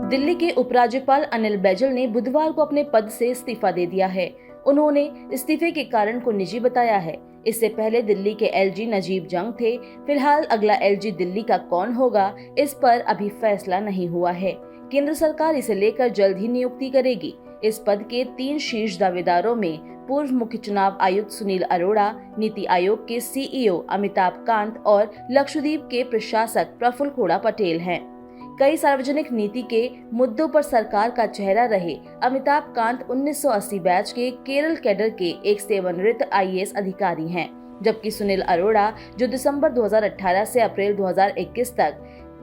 दिल्ली के उपराज्यपाल अनिल बैजल ने बुधवार को अपने पद से इस्तीफा दे दिया है। उन्होंने इस्तीफे के कारण को निजी बताया है। इससे पहले दिल्ली के एलजी नजीब जंग थे। फिलहाल अगला एलजी दिल्ली का कौन होगा, इस पर अभी फैसला नहीं हुआ है। केंद्र सरकार इसे लेकर जल्द ही नियुक्ति करेगी। इस पद के 3 शीर्ष दावेदारों में पूर्व मुख्य चुनाव आयुक्त सुनील अरोड़ा, नीति आयोग के सीईओ अमिताभ कांत और लक्षद्वीप के प्रशासक प्रफुल्ल खोड़ा पटेल हैं। कई सार्वजनिक नीति के मुद्दों पर सरकार का चेहरा रहे अमिताभ कांत 1980 बैच के केरल कैडर के एक सेवानिवृत्त आईएएस अधिकारी हैं, जबकि सुनील अरोड़ा जो दिसंबर 2018 से अप्रैल 2021 तक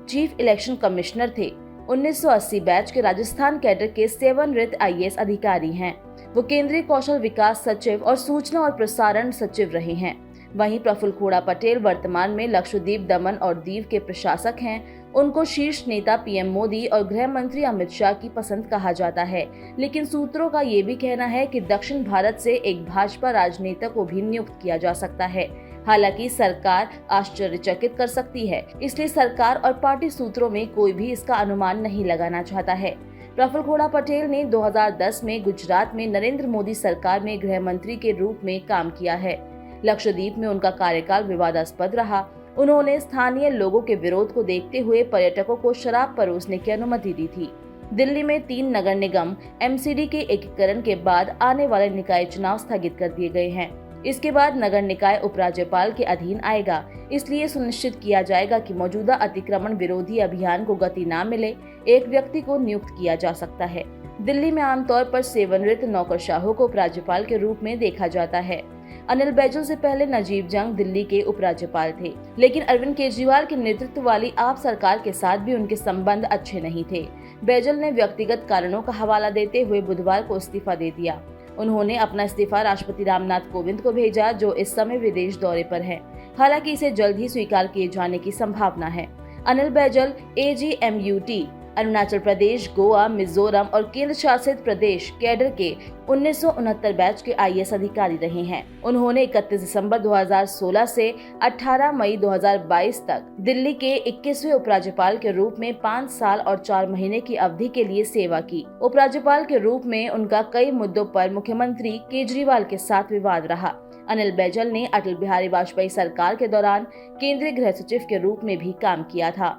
चीफ इलेक्शन कमिश्नर थे, 1980 बैच के राजस्थान कैडर के सेवानिवृत्त आईएएस अधिकारी हैं। वो केंद्रीय कौशल विकास सचिव और सूचना और प्रसारण सचिव रहे हैं। वहीं प्रफुल्ल खोड़ा पटेल वर्तमान में लक्षद्वीप, दमन और दीव के प्रशासक हैं। उनको शीर्ष नेता पीएम मोदी और गृह मंत्री अमित शाह की पसंद कहा जाता है, लेकिन सूत्रों का ये भी कहना है कि दक्षिण भारत से एक भाजपा राजनेता को भी नियुक्त किया जा सकता है। हालांकि सरकार आश्चर्यचकित कर सकती है, इसलिए सरकार और पार्टी सूत्रों में कोई भी इसका अनुमान नहीं लगाना चाहता है। प्रफुल्ल खोड़ा पटेल ने 2010 में गुजरात में नरेंद्र मोदी सरकार में गृह मंत्री के रूप में काम किया है। लक्षद्वीप में उनका कार्यकाल विवादास्पद रहा। उन्होंने स्थानीय लोगों के विरोध को देखते हुए पर्यटकों को शराब परोसने की अनुमति दी थी। दिल्ली में 3 नगर निगम एमसीडी के एकीकरण के बाद आने वाले निकाय चुनाव स्थगित कर दिए गए हैं। इसके बाद नगर निकाय उपराज्यपाल के अधीन आएगा, इसलिए सुनिश्चित किया जाएगा कि मौजूदा अतिक्रमण विरोधी अभियान को गति न मिले। एक व्यक्ति को नियुक्त किया जा सकता है। दिल्ली में आमतौर पर सेवानिवृत्त नौकरशाहों को उपराज्यपाल के रूप में देखा जाता है। अनिल बैजल से पहले नजीब जंग दिल्ली के उपराज्यपाल थे, लेकिन अरविंद केजरीवाल के नेतृत्व वाली आप सरकार के साथ भी उनके संबंध अच्छे नहीं थे। बैजल ने व्यक्तिगत कारणों का हवाला देते हुए बुधवार को इस्तीफा दे दिया। उन्होंने अपना इस्तीफा राष्ट्रपति रामनाथ कोविंद को भेजा, जो इस समय विदेश दौरे पर है। हालांकि इसे जल्द ही स्वीकार किए जाने की संभावना है। अनिल बैजल एजीएमयूटी, अरुणाचल प्रदेश, गोवा, मिजोरम और केंद्र शासित प्रदेश कैडर के 1969 बैच के आईएएस अधिकारी रहे हैं। उन्होंने 31 दिसंबर 2016 से 18 मई 2022 तक दिल्ली के 21वें उपराज्यपाल के रूप में 5 साल और 4 महीने की अवधि के लिए सेवा की। उपराज्यपाल के रूप में उनका कई मुद्दों पर मुख्यमंत्री केजरीवाल के साथ विवाद रहा। अनिल बैजल ने अटल बिहारी वाजपेयी सरकार के दौरान केंद्रीय गृह सचिव के रूप में भी काम किया था।